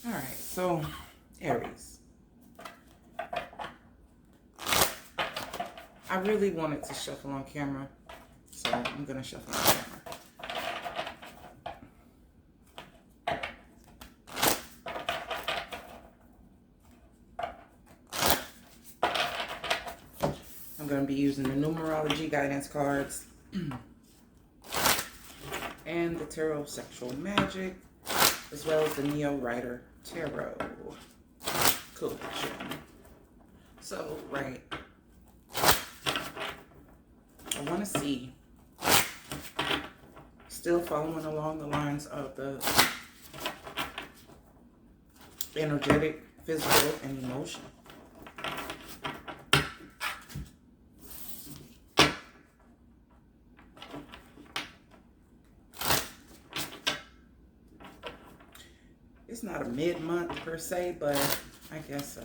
All right, so Aries. I really wanted to shuffle on camera, so I'm going to shuffle on camera. I'm going to be using the numerology guidance cards and the tarot sexual magic, as well as the Neo Rider Tarot. Cool. So, right. I want to see, still following along the lines of the energetic, physical, and emotion. It's not a mid-month per se, but I guess so.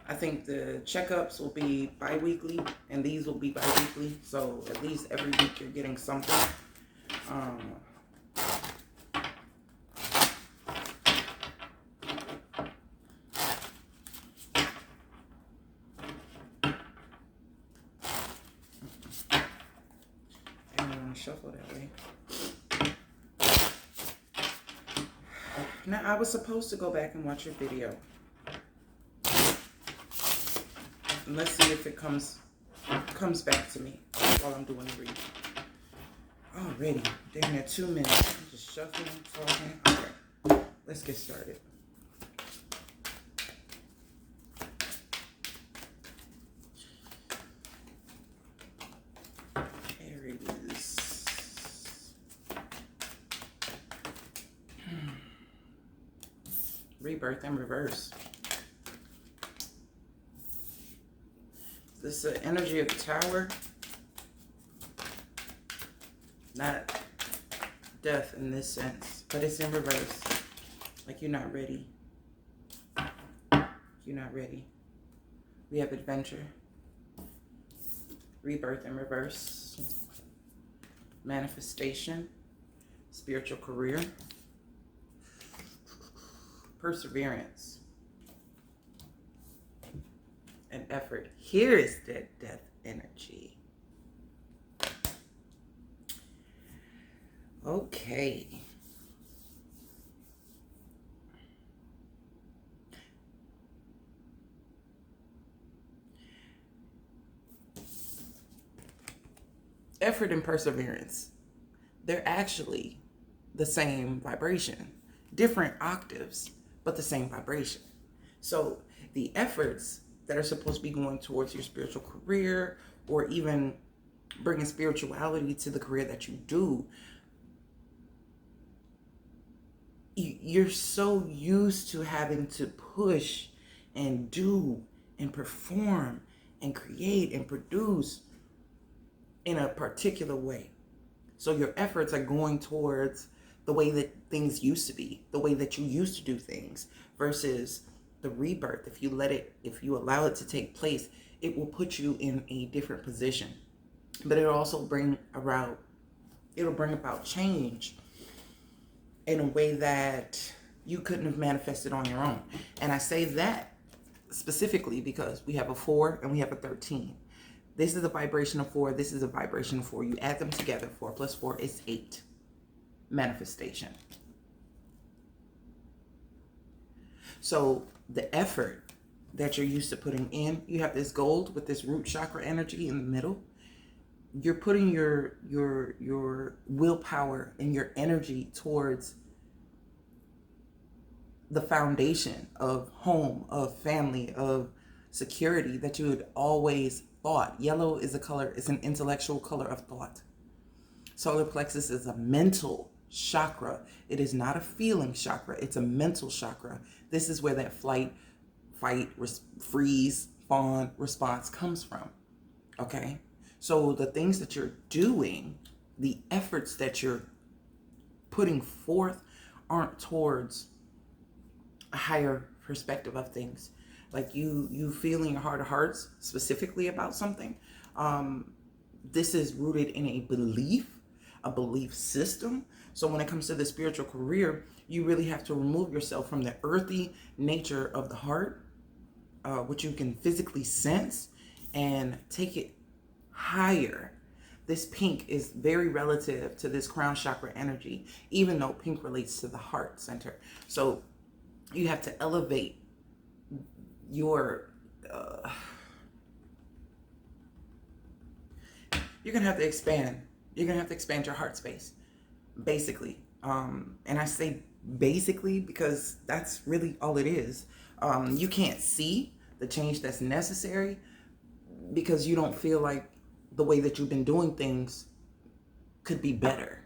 I think the checkups will be bi-weekly, and these will be bi-weekly. So at least every week you're getting something. And I'm gonna shuffle that way. Now I was supposed to go back and watch your video. And let's see if it comes back to me while I'm doing the reading. Already, damn near 2 minutes. I'm just shuffling, talking. Okay, let's get started. Aries. Rebirth in reverse. This is the energy of the Tower. Not death in this sense, but it's in reverse. Like you're not ready. You're not ready. We have adventure. Rebirth in reverse. Manifestation. Spiritual career. Perseverance. And effort. Here is that death energy. Okay. Effort and perseverance. They're actually the same vibration. Different octaves, but the same vibration. So the efforts that are supposed to be going towards your spiritual career, or even bringing spirituality to the career that you do, you're so used to having to push and do and perform and create and produce in a particular way. So your efforts are going towards the way that things used to be, the way that you used to do things, versus the rebirth. If you allow it to take place, it will put you in a different position. But it'll also bring about change in a way that you couldn't have manifested on your own. And I say that specifically because we have a 4 and we have a 13. This is a vibration of 4. This is a vibration of 4. You add them together. 4 plus 4 is 8. Manifestation. So the effort that you're used to putting in, you have this gold with this root chakra energy in the middle. You're putting your willpower and your energy towards the foundation of home, of family, of security that you had always thought. Yellow is a color, it's an intellectual color of thought. Solar plexus is a mental chakra. It is not a feeling chakra. It's a mental chakra. This is where that flight, fight, freeze, fawn response comes from. Okay? So the things that you're doing, the efforts that you're putting forth aren't towards a higher perspective of things. Like you feel in your heart of hearts specifically about something. This is rooted in a belief, a belief system. So when it comes to the spiritual career, you really have to remove yourself from the earthy nature of the heart, which you can physically sense, and take it higher. This pink is very relative to this crown chakra energy, even though pink relates to the heart center. So you have to elevate your, you're going to have to expand. You're going to have to expand your heart space, basically. And I say basically because that's really all it is. You can't see the change that's necessary because you don't feel like the way that you've been doing things could be better.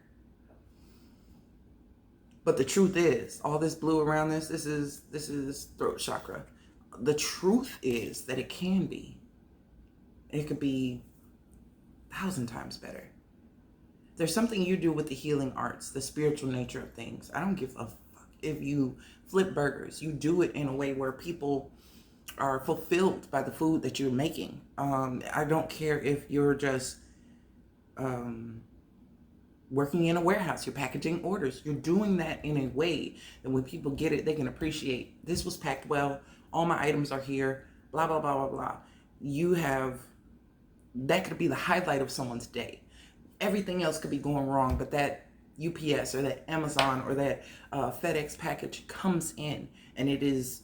But the truth is, all this blue around this is throat chakra. The truth is that it can be. It could be 1,000 times better. There's something you do with the healing arts, the spiritual nature of things. I don't give a fuck if you flip burgers. You do it in a way where people are fulfilled by the food that you're making. I don't care if you're just working in a warehouse, you're packaging orders. You're doing that in a way that when people get it, they can appreciate this was packed well. All my items are here, blah, blah, blah, blah, blah. That could be the highlight of someone's day. Everything else could be going wrong, but that UPS or that Amazon or that FedEx package comes in and it is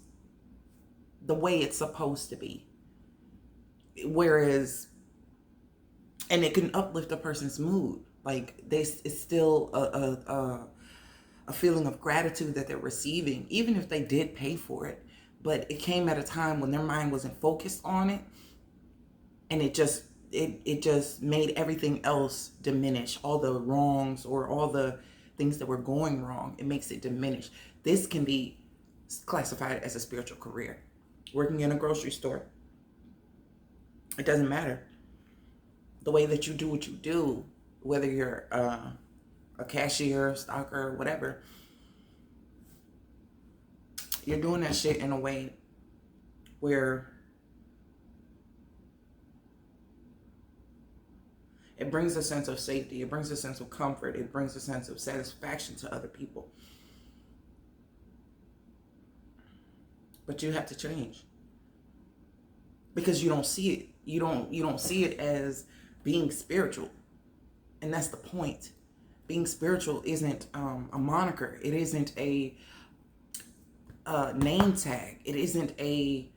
the way it's supposed to be. Whereas, and it can uplift a person's mood. Like it's still a feeling of gratitude that they're receiving, even if they did pay for it. But it came at a time when their mind wasn't focused on it, and it just made everything else diminish. All the wrongs or all the things that were going wrong, it makes it diminish. This can be classified as a spiritual career. Working in a grocery store, it doesn't matter. The way that you do what you do, whether you're a cashier, stocker, whatever, you're doing that shit in a way where it brings a sense of safety, it brings a sense of comfort, it brings a sense of satisfaction to other people. But you have to change. Because you don't see it. You don't see it as being spiritual. And that's the point. Being spiritual isn't a moniker. It isn't a name tag. It isn't a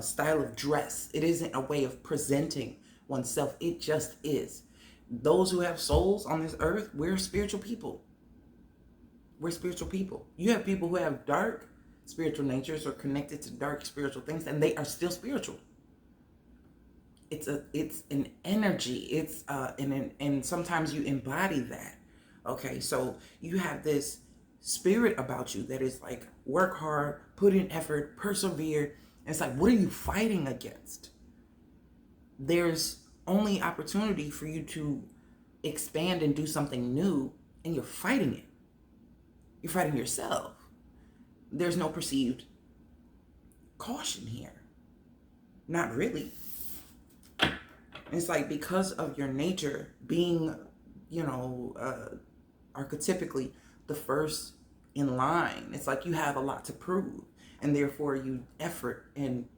style of dress. It isn't a way of presenting oneself. It just is. Those who have souls on this earth, we're spiritual people. We're spiritual people. You have people who have dark spiritual natures or connected to dark spiritual things, and they are still spiritual. It's an energy. It's and sometimes you embody that. Okay, so you have this spirit about you that is like work hard, put in effort, persevere. And it's like, what are you fighting against? There's only opportunity for you to expand and do something new, and you're fighting it. You're fighting yourself. There's no perceived caution here. Not really. It's like because of your nature being, archetypically the first in line, it's like you have a lot to prove, and therefore you effort and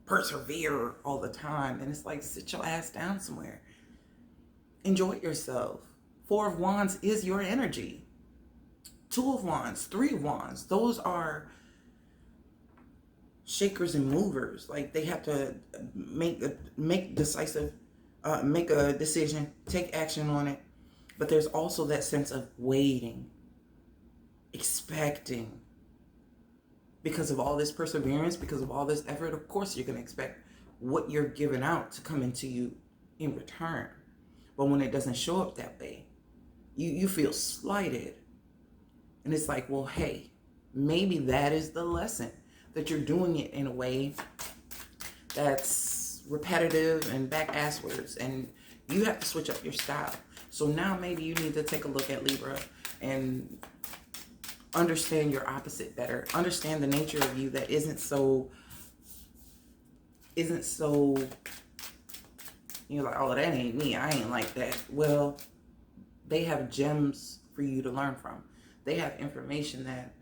persevere all the time. And it's like, sit your ass down somewhere. Enjoy yourself. 4 of Wands is your energy. 2 of Wands, 3 of Wands, those are shakers and movers. Like they have to make a decision, take action on it. But there's also that sense of waiting, expecting. Because of all this perseverance, because of all this effort, of course you're going to expect what you're giving out to come into you in return. But when it doesn't show up that way, you feel slighted. And it's like, well, hey, maybe that is the lesson, that you're doing it in a way that's repetitive and back-ass words, and you have to switch up your style. So now maybe you need to take a look at Libra and understand your opposite better. Understand the nature of you that isn't so, you're like, oh, that ain't me. I ain't like that. Well, They have gems for you to learn from. They have information that,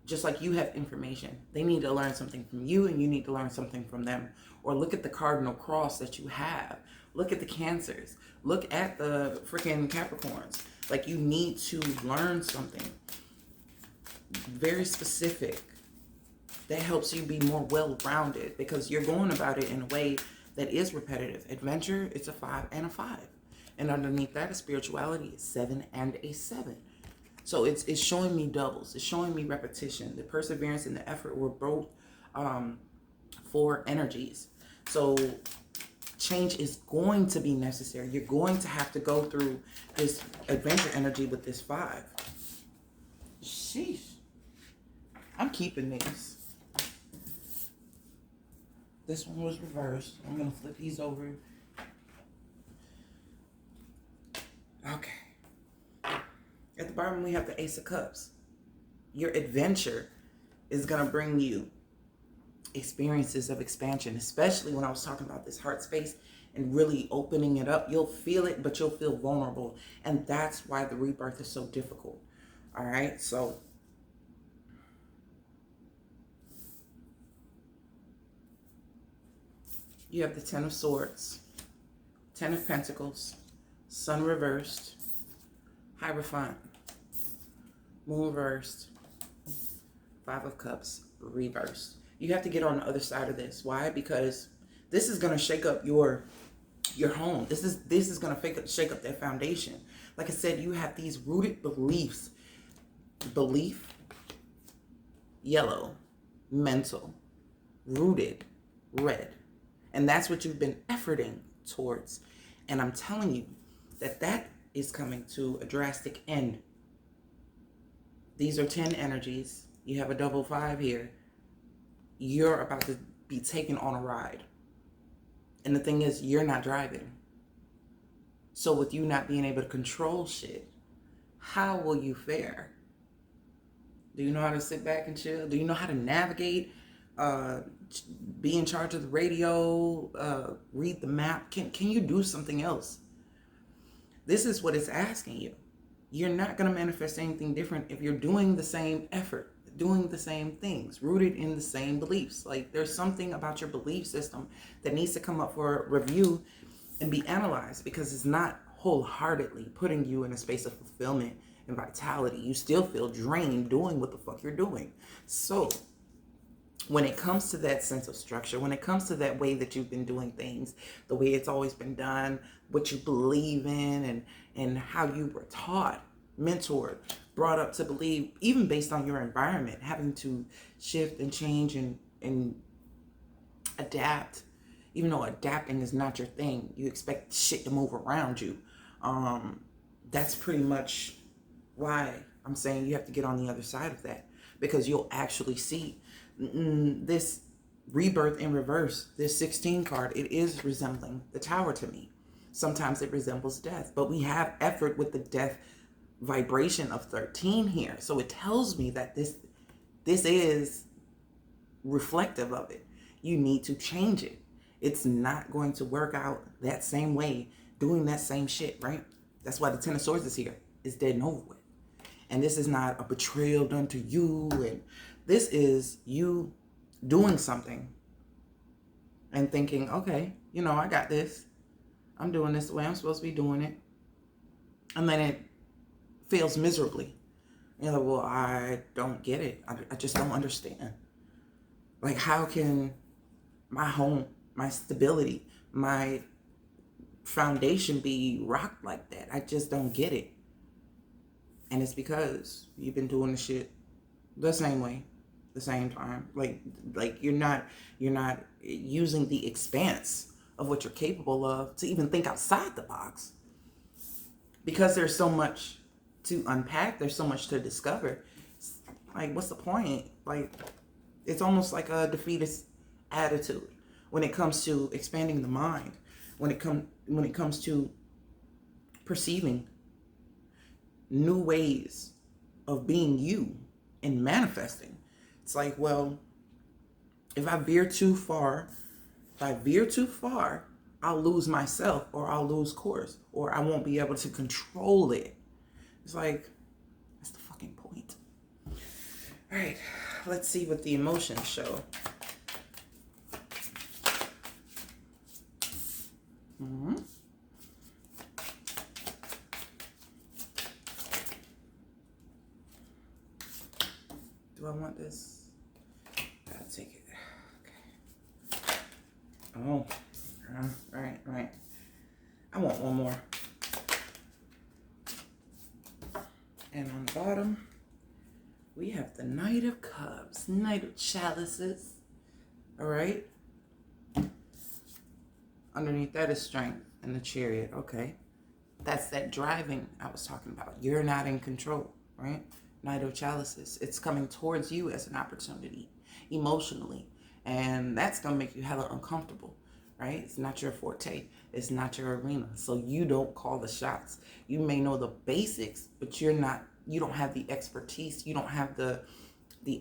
just like you have information, they need to learn something from you and you need to learn something from them. Or look at the cardinal cross that you have. Look at the Cancers. Look at the freaking Capricorns. Like, you need to learn something very specific that helps you be more well-rounded, because you're going about it in a way that is repetitive. Adventure, it's a 5 and a 5. And underneath that is spirituality, is 7 and a 7. So it's showing me doubles. It's showing me repetition. The perseverance and the effort were both 4 energies. So change is going to be necessary. You're going to have to go through this adventure energy with this 5. Sheesh. I'm keeping this. This one was reversed. I'm going to flip these over. Okay. At the bottom, we have the Ace of Cups. Your adventure is going to bring you experiences of expansion, especially when I was talking about this heart space and really opening it up. You'll feel it, but you'll feel vulnerable. And that's why the rebirth is so difficult. All right. So you have the 10 of Swords, 10 of Pentacles, Sun reversed, Hierophant, Moon reversed, 5 of Cups reversed. You have to get on the other side of this. Why? Because this is going to shake up your home. This is going to shake up that foundation. Like I said, you have these rooted beliefs. Belief, yellow, mental, rooted, red. And that's what you've been efforting towards. And I'm telling you that is coming to a drastic end. These are 10 energies. You have a double 5 here. You're about to be taken on a ride. And the thing is, you're not driving. So with you not being able to control shit, how will you fare? Do you know how to sit back and chill? Do you know how to navigate? Be in charge of the radio? Read the map? Can you do something else? This is what it's asking you. You're not going to manifest anything different if you're doing the same effort, doing the same things, rooted in the same beliefs. Like, there's something about your belief system that needs to come up for review and be analyzed, because it's not wholeheartedly putting you in a space of fulfillment and vitality. You still feel drained doing what the fuck you're doing. So when it comes to that sense of structure, when it comes to that way that you've been doing things, the way it's always been done, what you believe in, and how you were taught, mentored, brought up to believe, even based on your environment, having to shift and change and adapt, even though adapting is not your thing, you expect shit to move around you. That's pretty much why I'm saying you have to get on the other side of that, because you'll actually see this rebirth in reverse. This 16 card, it is resembling the Tower to me. Sometimes it resembles death, but we have effort with the death vibration of 13 here. So it tells me that this is reflective of it. You need to change it. It's not going to work out that same way, doing that same shit, right? That's why the 10 of Swords is here. It's dead and over with. And this is not a betrayal done to you. And this is you doing something and thinking, okay, I got this. I'm doing this the way I'm supposed to be doing it. And then it fails miserably. You're like, well, I don't get it. I just don't understand. Like, how can my home, my stability, my foundation be rocked like that? I just don't get it. And it's because you've been doing the shit the same way, the same time. Like you're not using the expanse of what you're capable of to even think outside the box. Because there's so much to unpack, there's so much to discover. Like, what's the point? Like, it's almost like a defeatist attitude when it comes to expanding the mind, when it comes to perceiving new ways of being you and manifesting. It's like, well, if I veer too far, I'll lose myself, or I'll lose course, or I won't be able to control it. It's like, that's the fucking point. All right, let's see what the emotions show. Mm-hmm. Do I want this? I'll take it. Okay. Oh, right. I want one more. And on the bottom, we have the Knight of Cups, Knight of Chalices. All right. Underneath that is Strength and the Chariot. Okay. That's that driving I was talking about. You're not in control, right? Knight of Chalices. It's coming towards you as an opportunity emotionally. And that's going to make you hella uncomfortable, right? It's not your forte. It's not your arena. So you don't call the shots. You may know the basics, but you don't have the expertise. You don't have the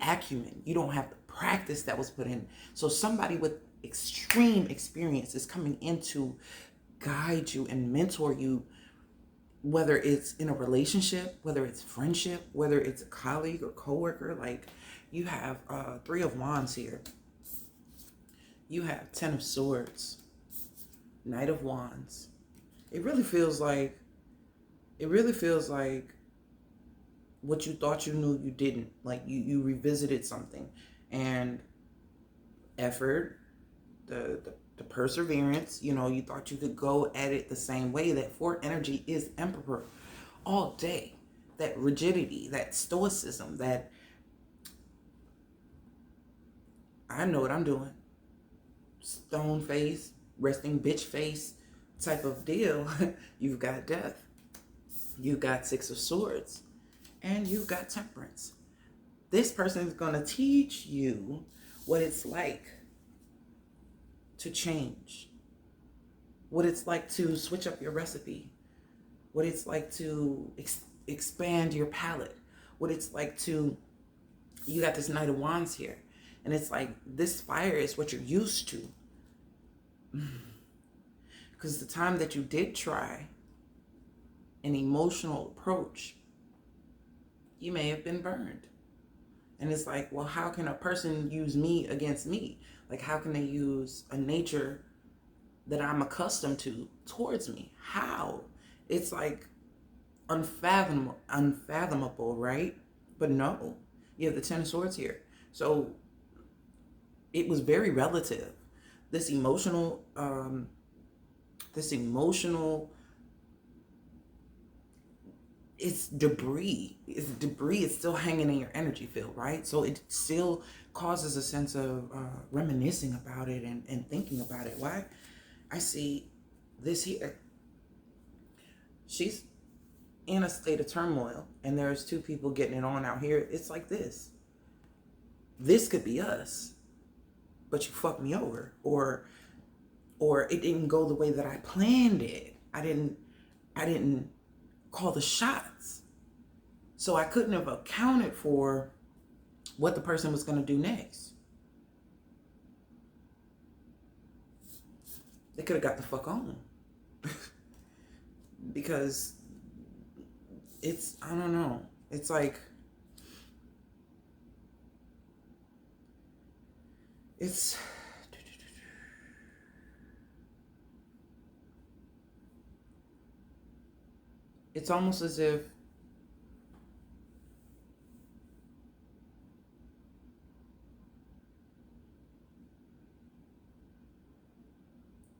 acumen. You don't have the practice that was put in. So somebody with extreme experience is coming in to guide you and mentor you, whether it's in a relationship, whether it's friendship, whether it's a colleague or coworker. Like, you have Three of Wands here. You have Ten of Swords, Knight of Wands. It really feels like what you thought you knew you didn't. Like, you revisited something, and effort, the perseverance, you thought you could go at it the same way. That four energy is Emperor all day. That rigidity, that stoicism, that I know what I'm doing, stone face, resting bitch face type of deal. You've got Death, you've got Six of Swords, and you've got Temperance. This person is going to teach you what it's like to change, what it's like to switch up your recipe, what it's like to expand your palette, what it's like to, you got this Knight of Wands here, and it's like this fire is what you're used to. Because the time that you did try an emotional approach, you may have been burned. And it's like, well, how can a person use me against me? Like, how can they use a nature that I'm accustomed to towards me? How? It's like unfathomable, right? But no, you have the Ten of Swords here. So it was very relative. This emotional, it's debris. It's still hanging in your energy field, right? So it still causes a sense of reminiscing about it and thinking about it. Why? I see this here. She's in a state of turmoil, and there's two people getting it on out here. It's like this. This could be us, but you fucked me over, or it didn't go the way that I planned it. I didn't call the shots. So I couldn't have accounted for what the person was going to do next. They could have got the fuck on. Because it's, I don't know. It's like, it's almost as if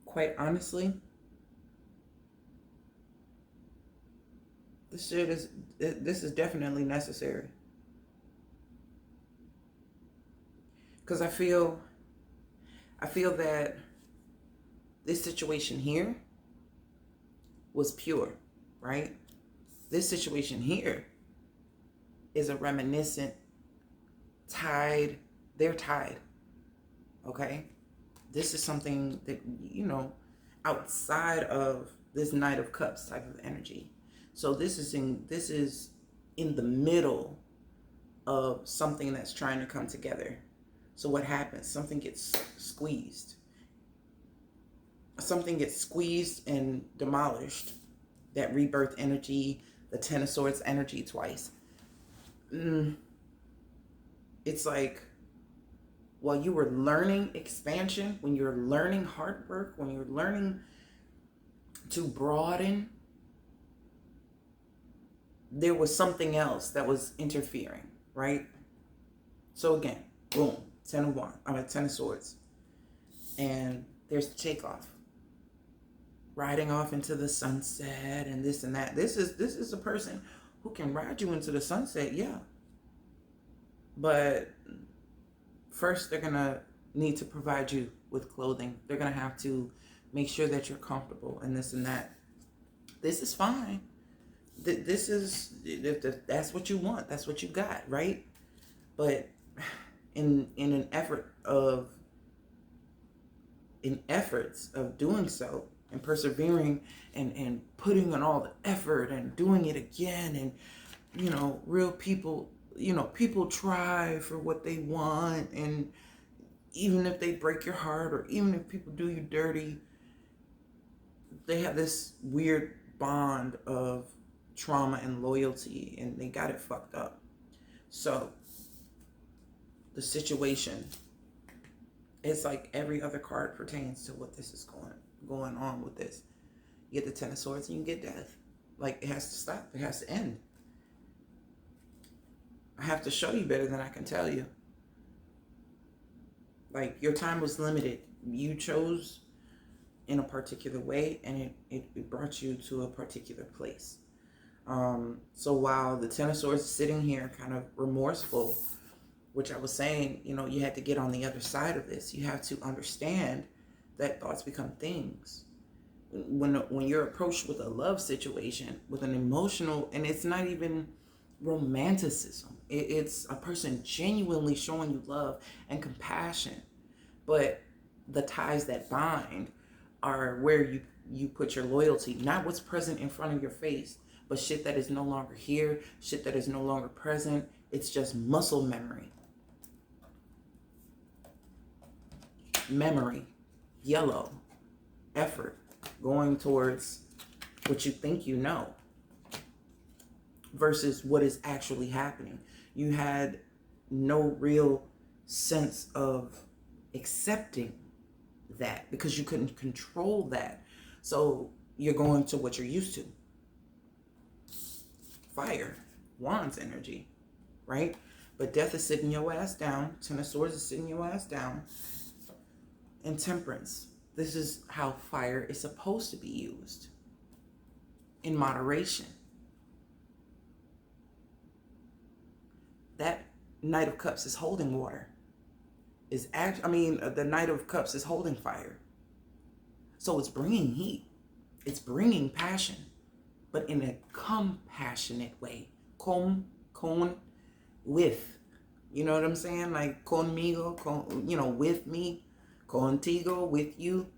quite honestly, this is definitely necessary. Because I feel that this situation here was pure, right? This situation here is a reminiscent tied. They're tied, okay? This is something that, outside of this Knight of Cups type of energy. So this is in the middle of something that's trying to come together. So what happens? Something gets squeezed. something gets squeezed and demolished. That rebirth energy, the Ten of Swords energy twice. It's like while you were learning expansion, when you're learning hard work, when you're learning to broaden, there was something else that was interfering, right? So again, boom, Ten of Swords. And there's the takeoff. Riding off into the sunset and this and that. This is a person who can ride you into the sunset, yeah. But first they're gonna need to provide you with clothing. They're gonna have to make sure that you're comfortable and this and that. This is fine. This is, if that's what you want, that's what you got, right? But in efforts of doing so and persevering and putting in all the effort and doing it again, and real people, people try for what they want, and even if they break your heart or even if people do you dirty, they have this weird bond of trauma and loyalty, and they got it fucked up. So the situation, it's like every other card pertains to what this is going on with this. You get the Ten of Swords and you get death. Like, it has to stop. It has to end. I have to show you better than I can tell you. Like, your time was limited. You chose in a particular way, and it brought you to a particular place. So while the Ten of Swords is sitting here kind of remorseful, which I was saying, you had to get on the other side of this. You have to understand that thoughts become things. When you're approached with a love situation, with an emotional, and it's not even romanticism. It's a person genuinely showing you love and compassion. But the ties that bind are where you put your loyalty, not what's present in front of your face, but shit that is no longer here, shit that is no longer present. It's just muscle memory. Memory, yellow, effort, going towards what you think you know versus what is actually happening. You had no real sense of accepting that because you couldn't control that. So you're going to what you're used to. Fire, Wands energy, right? But death is sitting your ass down. Ten of Swords is sitting your ass down. And Temperance. This is how fire is supposed to be used. In moderation. That Knight of Cups is holding water. The Knight of Cups is holding fire. So it's bringing heat. It's bringing passion. But in a compassionate way. Con, with. You know what I'm saying? Like conmigo, with me. Contigo, with you.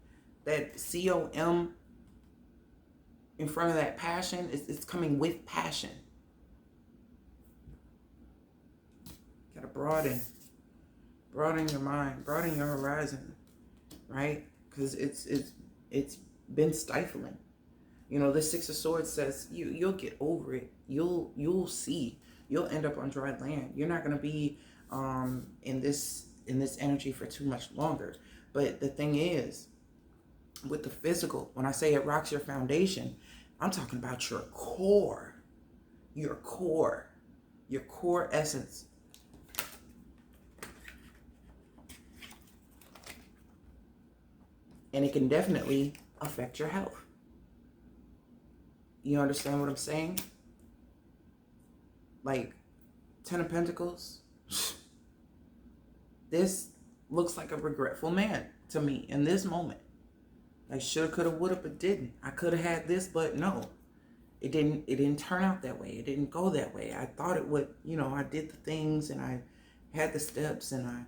That COM in front of that passion, it's coming with passion. Gotta broaden your mind, broaden your horizon, right? Because it's been stifling. The Six of Swords says you'll get over it. You'll see. You'll end up on dry land. You're not gonna be in this energy for too much longer. But the thing is, with the physical, when I say it rocks your foundation, I'm talking about your core essence. And it can definitely affect your health. You understand what I'm saying? Like, Ten of Pentacles. This looks like a regretful man to me in this moment. Like, shoulda, coulda, woulda, but didn't. I could have had this, but no. It didn't turn out that way. It didn't go that way. I thought it would, I did the things and I had the steps and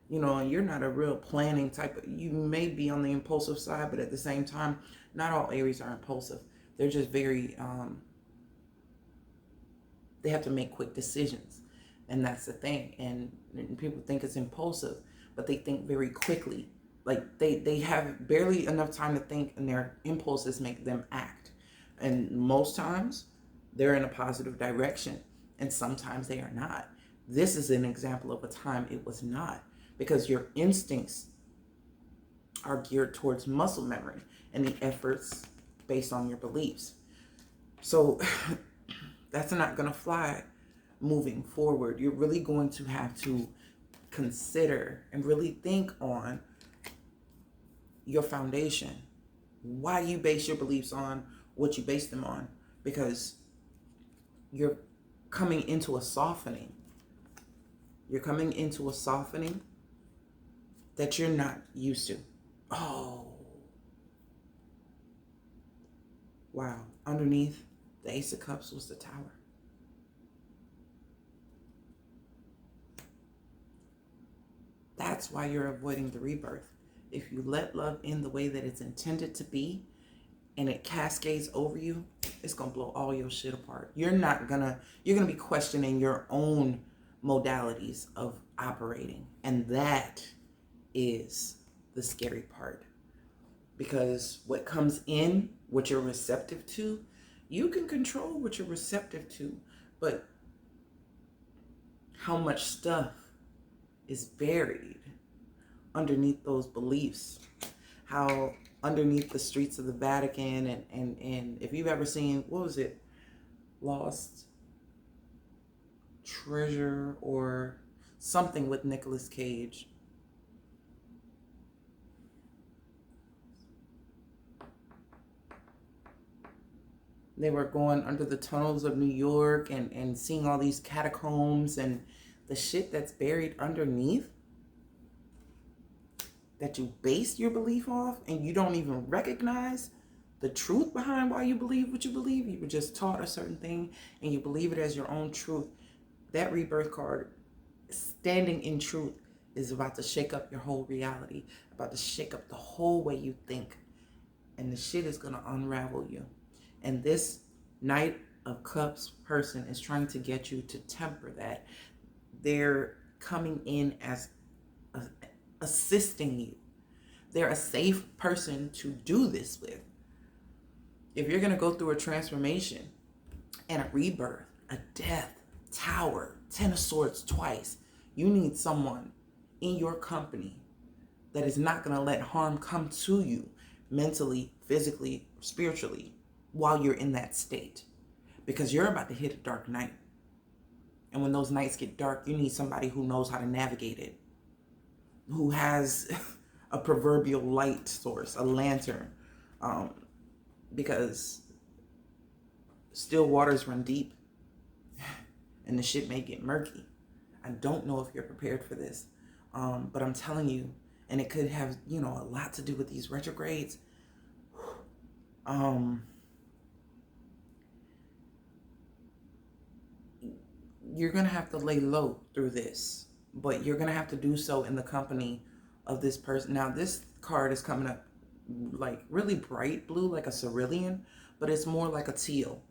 and you're not a real planning type of, you may be on the impulsive side, but at the same time, not all Aries are impulsive. They're just very, they have to make quick decisions. And that's the thing. And people think it's impulsive, but they think very quickly. Like they have barely enough time to think, and their impulses make them act. And most times they're in a positive direction, and sometimes they are not. This is an example of a time it was not, because your instincts are geared towards muscle memory and the efforts based on your beliefs. So that's not going to fly moving forward. You're really going to have to consider and really think on your foundation, why you base your beliefs on what you base them on, because you're coming into a softening. You're coming into a softening that you're not used to. Oh, wow. Underneath the Ace of Cups was the Tower. That's why you're avoiding the rebirth. If you let love in the way that it's intended to be, and it cascades over you, it's gonna blow all your shit apart. You're gonna be questioning your own modalities of operating. And that is the scary part. Because what comes in, what you're receptive to, you can control what you're receptive to, but how much stuff is buried underneath those beliefs, how underneath the streets of the Vatican, and if you've ever seen, what was it, Lost Treasure or something with Nicolas Cage. They were going under the tunnels of New York and seeing all these catacombs and the shit that's buried underneath that you base your belief off, and you don't even recognize the truth behind why you believe what you believe. You were just taught a certain thing and you believe it as your own truth. That rebirth card, standing in truth, is about to shake up your whole reality, about to shake up the whole way you think. And the shit is going to unravel you. And this Knight of Cups person is trying to get you to temper that. They're coming in as assisting you. They're a safe person to do this with. If you're going to go through a transformation and a rebirth, a death, Tower, Ten of Swords twice, you need someone in your company that is not going to let harm come to you mentally, physically, spiritually while you're in that state. Because you're about to hit a dark night. And when those nights get dark, you need somebody who knows how to navigate it, who has a proverbial light source, a lantern, because still waters run deep and the shit may get murky. I don't know if you're prepared for this, but I'm telling you, and it could have, a lot to do with these retrogrades. You're going to have to lay low through this, but you're going to have to do so in the company of this person. Now, this card is coming up like really bright blue, like a cerulean, but it's more like a teal.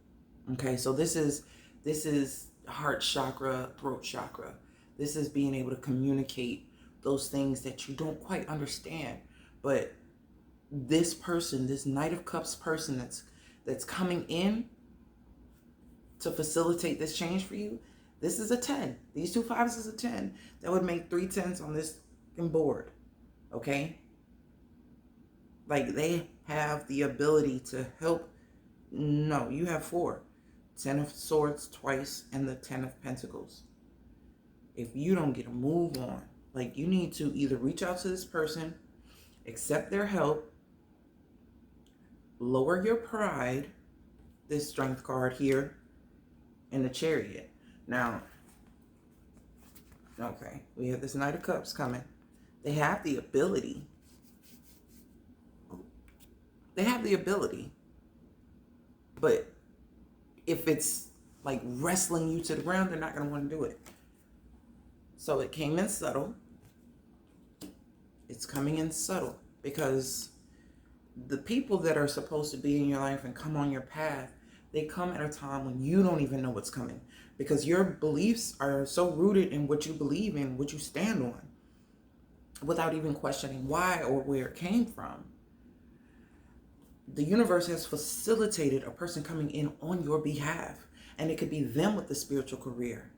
Okay, so this is heart chakra, throat chakra. This is being able to communicate those things that you don't quite understand. But this person, this Knight of Cups person that's coming in to facilitate this change for you, this is a 10. These two fives is a 10. That would make 3 10s on this board. Okay? Like, they have the ability to help. No, you have 4. 10 of Swords twice and the 10 of Pentacles. If you don't get a move on, like, you need to either reach out to this person, accept their help, lower your pride, this Strength card here, and the Chariot. Now, okay, we have this Knight of Cups coming. They have the ability. But if it's like wrestling you to the ground, they're not going to want to do it. So it came in subtle. It's coming in subtle because the people that are supposed to be in your life and come on your path, they come at a time when you don't even know what's coming, because your beliefs are so rooted in what you believe in, what you stand on. without even questioning why or where it came from. The universe has facilitated a person coming in on your behalf. And it could be them with the spiritual career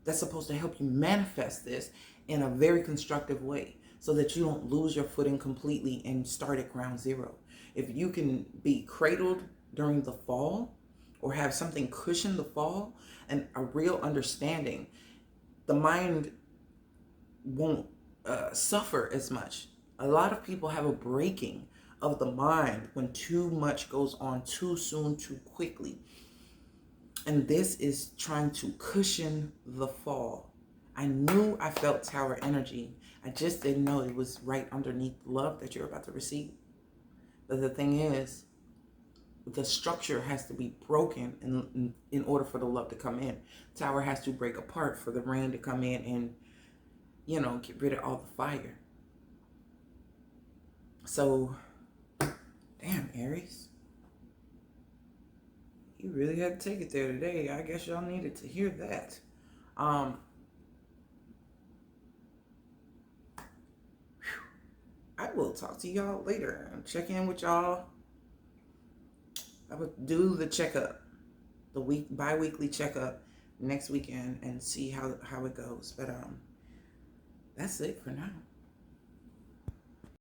that's supposed to help you manifest this in a very constructive way so that you don't lose your footing completely and start at ground zero. If you can be cradled during the fall or have something cushion the fall and a real understanding, the mind won't suffer as much. A lot of people have a breaking of the mind when too much goes on too soon, too quickly. And this is trying to cushion the fall. I knew I felt tower energy. I just didn't know it was right underneath the love that you're about to receive. But the thing is, the structure has to be broken in order for the love to come in. Tower has to break apart for the rain to come in and, get rid of all the fire. So, damn, Aries. You really had to take it there today. I guess y'all needed to hear that. I will talk to y'all later and check in with y'all. I will do the checkup, the bi-weekly checkup next weekend and see how it goes. But that's it for now.